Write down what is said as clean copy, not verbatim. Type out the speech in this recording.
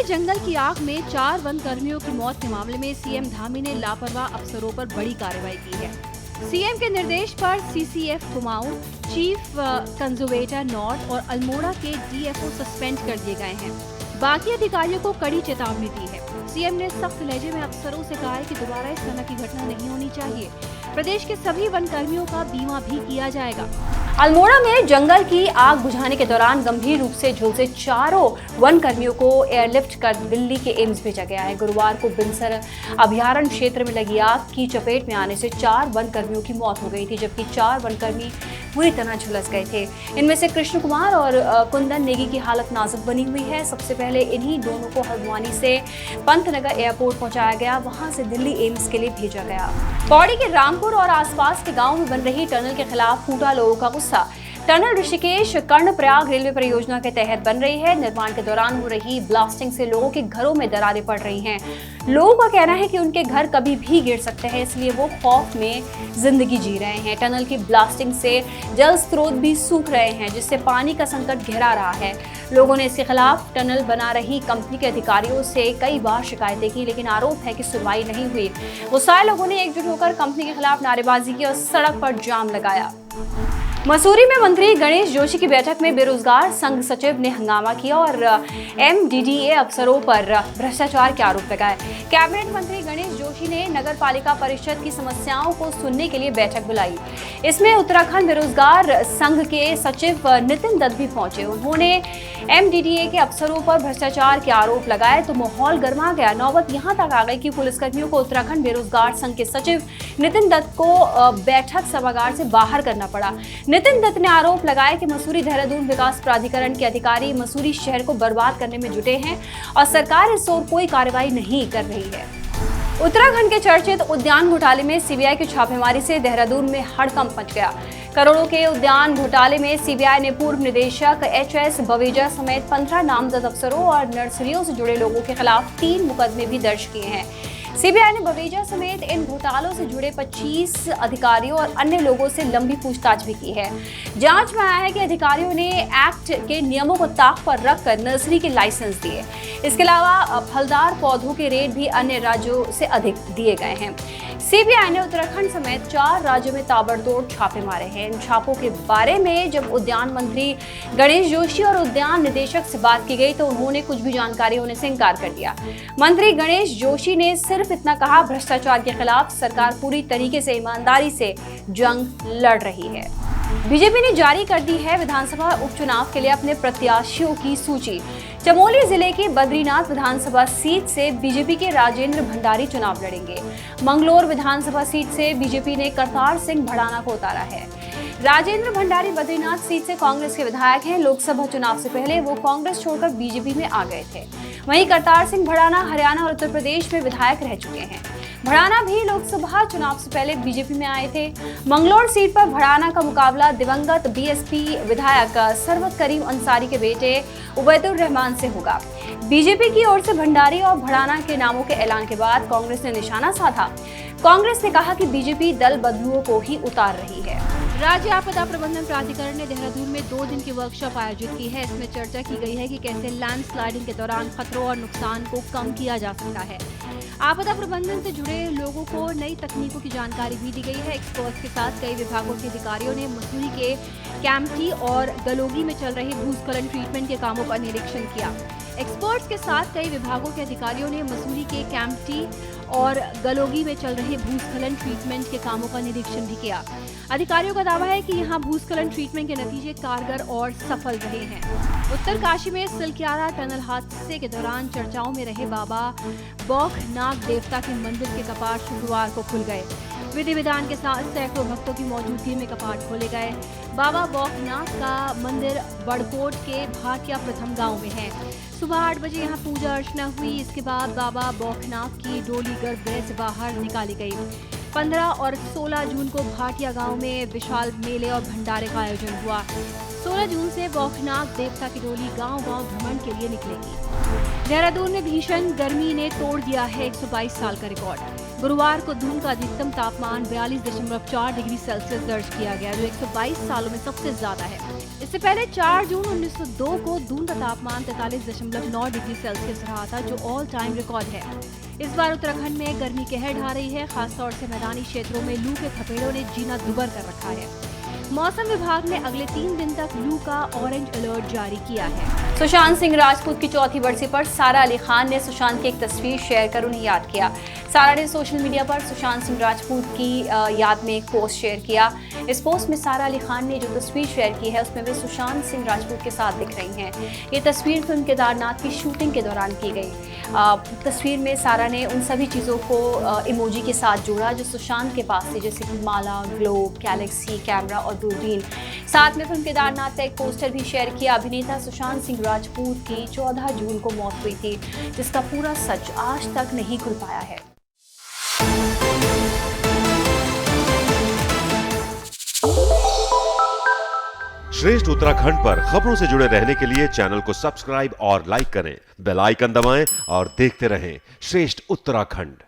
में जंगल की आग में 4 वन कर्मियों की मौत के मामले में सीएम धामी ने लापरवाह अफसरों पर बड़ी कार्रवाई की है। सीएम के निर्देश पर CCF Kumaon, chief conservator north और अल्मोड़ा के डीएफओ सस्पेंड कर दिए गए हैं। बाकी अधिकारियों को कड़ी चेतावनी दी है। सीएम ने सख्त लहजे में अफसरों से कहा है कि दोबारा इस तरह की घटना नहीं होनी चाहिए। प्रदेश के सभी वन कर्मियों का बीमा भी किया जाएगा। अल्मोड़ा में जंगल की आग बुझाने के दौरान गंभीर रूप से झुलसे 4 वन कर्मियों को एयरलिफ्ट कर दिल्ली के एम्स भेजा गया है। गुरुवार को बिनसर अभयारण्य क्षेत्र में लगी आग की चपेट में आने से 4 वन कर्मियों की मौत हो गई थी, जबकि 4 वन कर्मी पूरी तरह झुलस गए थे। इनमें से कृष्ण कुमार और कुंदन नेगी की हालत नाजुक बनी हुई है। सबसे पहले इन्हीं दोनों को हल्द्वानी से पंतनगर एयरपोर्ट पहुंचाया गया, वहां से दिल्ली एम्स के लिए भेजा गया। पौड़ी के रामपुर और आसपास के गांव में बन रही टनल के खिलाफ फूटा लोगों का गुस्सा। टनल ऋषिकेश कर्णप्रयाग रेलवे परियोजना के तहत बन रही है। निर्माण के दौरान हो रही ब्लास्टिंग से लोगों के घरों में दरारें पड़ रही हैं। लोगों का कहना है कि उनके घर कभी भी गिर सकते हैं, इसलिए वो खौफ में जिंदगी जी रहे हैं। टनल की ब्लास्टिंग से जल स्रोत भी सूख रहे हैं, जिससे पानी का संकट गहरा रहा है। लोगों ने इसके खिलाफ टनल बना रही कंपनी के अधिकारियों से कई बार शिकायतें की, लेकिन आरोप है कि सुनवाई नहीं हुई। गुस्साए लोगों ने एकजुट होकर कंपनी के खिलाफ नारेबाजी की और सड़क पर जाम लगाया। मसूरी में मंत्री गणेश जोशी की बैठक में बेरोजगार संघ सचिव ने हंगामा किया और एमडीडीए अफसरों पर भ्रष्टाचार के आरोप लगाए। कैबिनेट मंत्री गणेश जोशी ने नगर पालिका परिषद की समस्याओं को सुनने के लिए बैठक बुलाई। इसमें उत्तराखंड बेरोजगार संघ के सचिव नितिन दत्त भी पहुंचे। उन्होंने एमडीडीए के अफसरों पर भ्रष्टाचार के आरोप लगाए तो माहौल गर्मा गया। नौबत यहां तक आ गई कि पुलिसकर्मियों को उत्तराखंड बेरोजगार संघ के सचिव नितिन दत्त को बैठक सभागार से बाहर करना पड़ा। नितिन दत्त ने आरोप लगाया कि मसूरी देहरादून विकास प्राधिकरण के अधिकारी मसूरी शहर को बर्बाद करने में जुटे हैं और सरकार इस ओर कोई कार्रवाई नहीं कर रही है। उत्तराखंड के चर्चित उद्यान घोटाले में सीबीआई की छापेमारी से देहरादून में हड़कंप मच गया। करोड़ों के उद्यान घोटाले में सीबीआई ने पूर्व निदेशक एचएस बवेजा समेत 15 नामजद अफसरों और नर्सरियों से जुड़े लोगों के खिलाफ 3 मुकदमे भी दर्ज किए हैं। सीबीआई ने बवेजा समेत इन घोटालों से जुड़े 25 अधिकारियों और अन्य लोगों से लंबी पूछताछ भी की है। जांच में आया है कि अधिकारियों ने एक्ट के नियमों को ताक पर रखकर नर्सरी के लाइसेंस दिए। इसके अलावा फलदार पौधों के रेट भी अन्य राज्यों से अधिक दिए गए हैं। सीबीआई ने उत्तराखंड समेत 4 राज्यों में ताबड़तोड़ छापे मारे हैं। इन छापों के बारे में जब उद्यान मंत्री गणेश जोशी और उद्यान निदेशक से बात की गई तो उन्होंने कुछ भी जानकारी होने से इनकार कर दिया। मंत्री गणेश जोशी ने सिर्फ इतना कहा, भ्रष्टाचार के खिलाफ सरकार पूरी तरीके से ईमानदारी से जंग लड़ रही है। बीजेपी ने जारी कर दी है विधानसभा उपचुनाव के लिए अपने प्रत्याशियों की सूची। चमोली जिले की बद्रीनाथ विधानसभा सीट से बीजेपी के राजेंद्र भंडारी चुनाव लड़ेंगे। मंगलोर विधानसभा सीट से बीजेपी ने करतार सिंह भड़ाना को उतारा है। राजेंद्र भंडारी बद्रीनाथ सीट से कांग्रेस के विधायक हैं। लोकसभा चुनाव से पहले वो कांग्रेस छोड़कर बीजेपी में आ गए थे। वहीं करतार सिंह भड़ाना हरियाणा और उत्तर प्रदेश में विधायक रह चुके हैं। भड़ाना भी लोकसभा चुनाव से पहले बीजेपी में आए थे। मंगलोर सीट पर भड़ाना का मुकाबला दिवंगत बीएसपी विधायक सरवत करीम अंसारी के बेटे उबैदुर रहमान से होगा। बीजेपी की ओर से भंडारी और भड़ाना के नामों के ऐलान के बाद कांग्रेस ने निशाना साधा। कांग्रेस ने कहा कि बीजेपी दल बदलुओं को ही उतार रही है। राज्य आपदा प्रबंधन प्राधिकरण ने देहरादून में 2 दिन की वर्कशॉप आयोजित की है। इसमें चर्चा की गई है कि कैसे लैंडस्लाइडिंग के दौरान खतरों और नुकसान को कम किया जा सकता है। आपदा प्रबंधन से जुड़े लोगों को नई तकनीकों की जानकारी भी दी गई है। एक्सपर्ट्स के साथ कई विभागों के अधिकारियों ने मसूरी के कैम्पटी और गलोगी में चल रहे भूस्खलन ट्रीटमेंट के कामों का निरीक्षण किया। एक्सपर्ट्स के साथ कई विभागों के अधिकारियों ने मसूरी के कैम्पटी और गलोगी में चल रहे भूस्खलन ट्रीटमेंट के कामों का निरीक्षण भी किया। अधिकारियों का दावा है कि यहां भूस्खलन ट्रीटमेंट के नतीजे कारगर और सफल रहे हैं। उत्तरकाशी में सिलक्यारा टनल हादसे के दौरान चर्चाओं में रहे बाबा बौखनाग देवता के मंदिर के कपाट शुक्रवार को खुल गए। विधि विधान के साथ सैकड़ों भक्तों की मौजूदगी में कपाट खोले गए। बाबा बौखनाग का मंदिर बड़कोट के भाटिया प्रथम गांव में है। सुबह 8 बजे यहां पूजा अर्चना हुई। इसके बाद बाबा बौखनाग की डोली गर्भगृह से बाहर निकाली गई। 15 और 16 जून को भाटिया गांव में विशाल मेले और भंडारे का आयोजन हुआ। 16 जून से बौखनाग देवता की डोली गांव-गांव भ्रमण के लिए निकलेगी। देहरादून में भीषण गर्मी ने तोड़ दिया है 122 साल का रिकॉर्ड। गुरुवार को दून का अधिकतम तापमान 42.4 डिग्री सेल्सियस दर्ज किया गया, जो 122 सालों में सबसे ज्यादा है। इससे पहले 4 जून 1902 को दून का तापमान 43.9 डिग्री सेल्सियस रहा था, जो ऑल टाइम रिकॉर्ड है। इस बार उत्तराखंड में गर्मी कहर ढा रही है। खासतौर से मैदानी क्षेत्रों में लू के थपेड़ों ने जीना दुभर कर रखा है। मौसम विभाग ने अगले 3 दिन तक लू का ऑरेंज अलर्ट जारी किया है। सुशांत सिंह राजपूत की चौथी बरसी पर सारा अली खान ने सुशांत की एक तस्वीर शेयर कर उन्हें याद किया। सारा ने सोशल मीडिया पर सुशांत सिंह राजपूत की याद में एक पोस्ट शेयर किया। इस पोस्ट में सारा अली खान ने जो तस्वीर शेयर की है उसमें वे सुशांत सिंह राजपूत के साथ दिख रही हैं। ये तस्वीर फिल्म केदारनाथ की शूटिंग के दौरान की गई। तस्वीर में सारा ने उन सभी चीज़ों को इमोजी के साथ जोड़ा जो सुशांत के पास थी, जैसे कि माला, ग्लोब, गैलेक्सी, कैमरा और दूरबीन। साथ में फिल्म केदारनाथ का एक पोस्टर भी शेयर किया। अभिनेता सुशांत सिंह राजपूत की 14 जून को मौत हुई थी, जिसका पूरा सच आज तक नहीं खुल पाया है। श्रेष्ठ उत्तराखंड पर खबरों से जुड़े रहने के लिए चैनल को सब्सक्राइब और लाइक करें, बेल आइकन दबाएं और देखते रहें श्रेष्ठ उत्तराखंड।